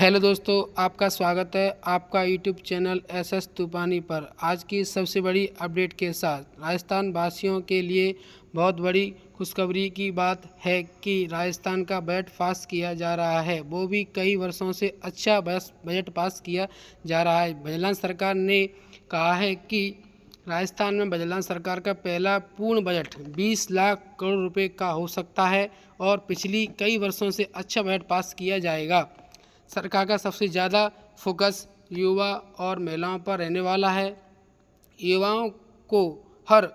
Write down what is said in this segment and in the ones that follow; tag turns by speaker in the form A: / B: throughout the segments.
A: Hello दोस्तों, आपका स्वागत है आपका यूट्यूब चैनल एसएस तूफानी पर। आज की सबसे बड़ी अपडेट के साथ राजस्थान वासियों के लिए बहुत बड़ी खुशखबरी की बात है कि राजस्थान का बजट पास किया जा रहा है, वो भी कई वर्षों से अच्छा बजट पास किया जा रहा है। बजलान सरकार ने कहा है कि राजस्थान में बजलान सरकार का पहला पूर्ण बजट 20 लाख करोड़ रुपए का हो सकता है और पिछली कई वर्षों से अच्छा बजट पास किया जाएगा। सरकार का सबसे ज़्यादा फोकस युवा और महिलाओं पर रहने वाला है। युवाओं को हर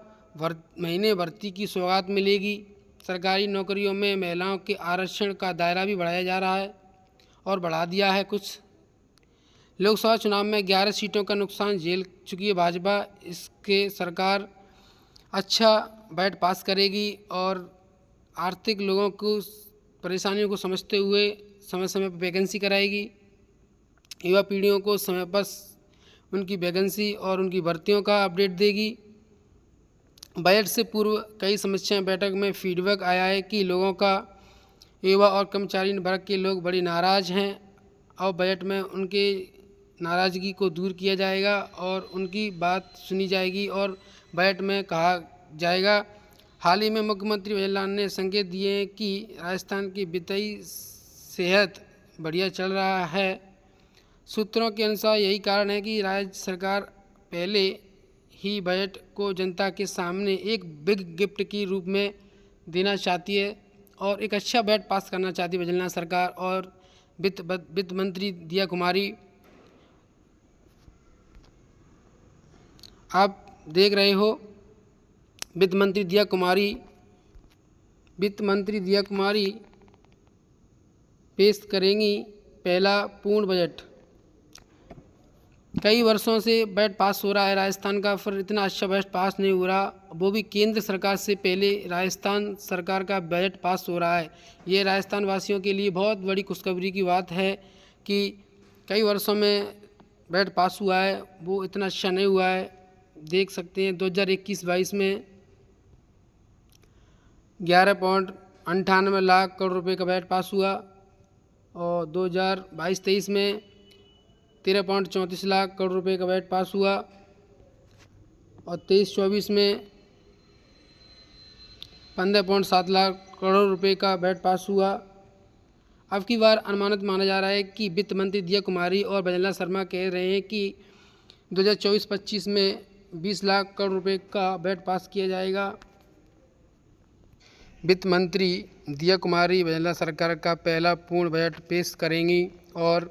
A: महीने भर्ती की सौगात मिलेगी। सरकारी नौकरियों में महिलाओं के आरक्षण का दायरा भी बढ़ाया जा रहा है और बढ़ा दिया है। कुछ लोकसभा चुनाव में 11 सीटों का नुकसान झेल चुकी है भाजपा। इसके सरकार अच्छा बजट पास करेगी और आर्थिक लोगों को परेशानियों को समझते हुए समय समय पर वैकेंसी कराएगी। युवा पीढ़ियों को समय पर उनकी वैकेंसी और उनकी भर्तियों का अपडेट देगी। बजट से पूर्व कई समस्याएं बैठक में फीडबैक आया है कि लोगों का युवा और कर्मचारी वर्ग के लोग बड़ी नाराज़ हैं और बजट में उनके नाराज़गी को दूर किया जाएगा और उनकी बात सुनी जाएगी और बजट में कहा जाएगा। हाल ही में मुख्यमंत्री बजलान ने संकेत दिए हैं कि राजस्थान की वित्तीय सेहत बढ़िया चल रहा है। सूत्रों के अनुसार यही कारण है कि राज्य सरकार पहले ही बजट को जनता के सामने एक बिग गिफ्ट के रूप में देना चाहती है और एक अच्छा बजट पास करना चाहती है बजलान सरकार। और वित्त मंत्री दिया कुमारी, आप देख रहे हो, वित्त मंत्री दिया कुमारी पेश करेंगी पहला पूर्ण बजट। कई वर्षों से बजट पास हो रहा है राजस्थान का, फिर इतना अच्छा बजट पास नहीं हो रहा, वो भी केंद्र सरकार से पहले राजस्थान सरकार का बजट पास हो रहा है। ये राजस्थान वासियों के लिए बहुत बड़ी खुशखबरी की बात है कि कई वर्षों में बजट पास हुआ है, वो इतना अच्छा नहीं हुआ है। देख सकते हैं 2021-22 में 11.98 लाख करोड़ रुपए का बजट पास हुआ और 2022-23 में 13.34 लाख करोड़ रुपए का बजट पास हुआ और 23-24 में 15.7 लाख करोड़ रुपए का बजट पास हुआ। अब की बार अनुमानित माना जा रहा है कि वित्त मंत्री दिया कुमारी और बजला शर्मा कह रहे हैं कि 2024-25 में 20 लाख करोड़ रुपए का बजट पास किया जाएगा। वित्त मंत्री दिया कुमारी बजला सरकार का पहला पूर्ण बजट पेश करेंगी और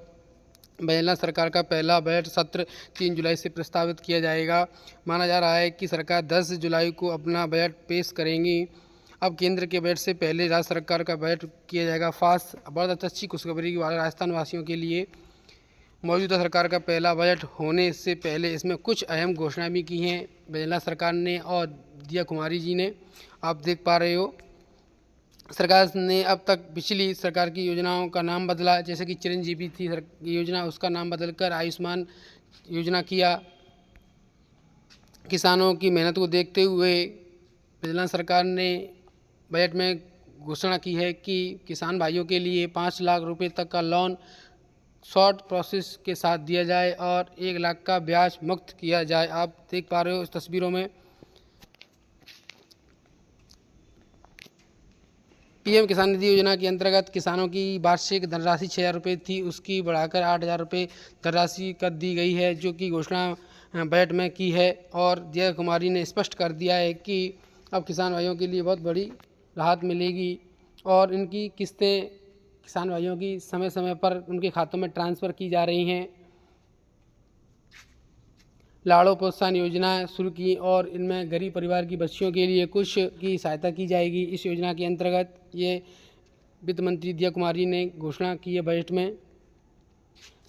A: बजला सरकार का पहला बजट सत्र 3 जुलाई से प्रस्तावित किया जाएगा। माना जा रहा है कि सरकार 10 जुलाई को अपना बजट पेश करेंगी। अब केंद्र के बजट से पहले राज्य सरकार का बजट किया जाएगा पास। बहुत अच्छी खुशखबरी की बात है राजस्थान वासियों के लिए। मौजूदा सरकार का पहला बजट होने से पहले इसमें कुछ अहम घोषणाएं भी की हैं बजला सरकार ने और दिया कुमारी जी ने। आप देख पा रहे हो, सरकार ने अब तक पिछली सरकार की योजनाओं का नाम बदला, जैसे कि चिरंजीवी थी योजना, उसका नाम बदलकर आयुष्मान योजना किया। किसानों की मेहनत को देखते हुए बजलान सरकार ने बजट में घोषणा की है कि किसान भाइयों के लिए 5 लाख रुपए तक का लोन शॉर्ट प्रोसेस के साथ दिया जाए और 1 लाख का ब्याज मुक्त किया जाए। आप देख पा रहे हो इस तस्वीरों में। पीएम किसान निधि योजना के अंतर्गत किसानों की वार्षिक धनराशि 6,000 रुपये थी, उसकी बढ़ाकर 8,000 रुपये धनराशि कर दी गई है, जो कि घोषणा बजट में की है। और दिया कुमारी ने स्पष्ट कर दिया है कि अब किसान भाइयों के लिए बहुत बड़ी राहत मिलेगी और इनकी किस्तें किसान भाइयों की समय समय पर उनके खातों में ट्रांसफ़र की जा रही हैं। लाड़ो प्रोत्साहन योजना शुरू की और इनमें गरीब परिवार की बच्चियों के लिए कुछ की सहायता की जाएगी। इस योजना के अंतर्गत ये वित्त मंत्री दिया कुमारी ने घोषणा की है बजट में।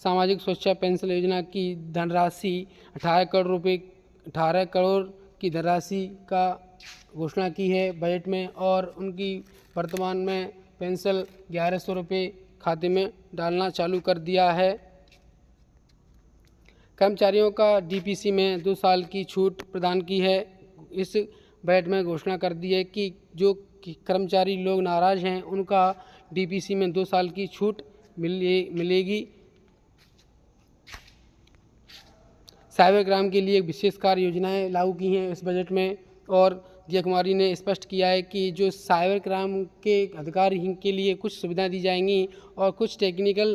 A: सामाजिक सुरक्षा पेंशन योजना की धनराशि 18 करोड़ की धनराशि का घोषणा की है बजट में और उनकी वर्तमान में पेंशन 1100 रुपये खाते में डालना चालू कर दिया है। कर्मचारियों का डीपीसी में 2 साल की छूट प्रदान की है। इस बजट में घोषणा कर दी है कि जो कर्मचारी लोग नाराज़ हैं उनका डीपीसी में 2 साल की छूट मिलेगी। साइबर क्राइम के लिए विशेष कार्य योजनाएं लागू की हैं इस बजट में। और दिया कुमारी ने स्पष्ट किया है कि जो साइबर क्राइम के अधिकारी के लिए कुछ सुविधाएं दी जाएंगी और कुछ टेक्निकल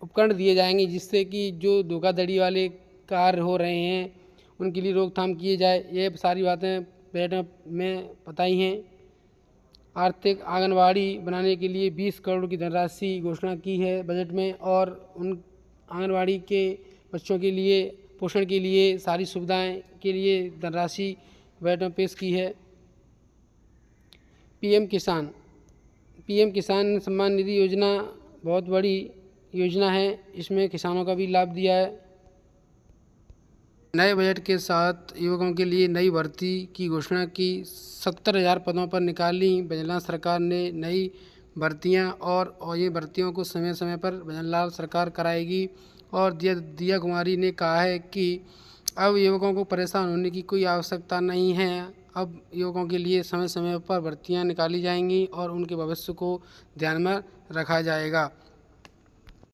A: उपकरण दिए जाएंगे, जिससे कि जो धोखाधड़ी वाले कार्य हो रहे हैं उनके लिए रोकथाम किए जाए। ये सारी बातें बजट में बताई हैं। आर्थिक आंगनवाड़ी बनाने के लिए 20 करोड़ की धनराशि घोषणा की है बजट में, और उन आंगनवाड़ी के बच्चों के लिए पोषण के लिए सारी सुविधाएं के लिए धनराशि बजट में पेश की है। पीएम किसान सम्मान निधि योजना बहुत बड़ी योजना है, इसमें किसानों का भी लाभ दिया है। नए बजट के साथ युवकों के लिए नई भर्ती की घोषणा की। 70,000 पदों पर निकाली भजनलाल सरकार ने नई भर्तियां, और ये भर्तियों को समय समय पर भजनलाल सरकार कराएगी। और दिया कुमारी ने कहा है कि अब युवकों को परेशान होने की कोई आवश्यकता नहीं है। अब युवकों के लिए समय समय पर भर्तियां निकाली जाएंगी और उनके भविष्य को ध्यान में रखा जाएगा।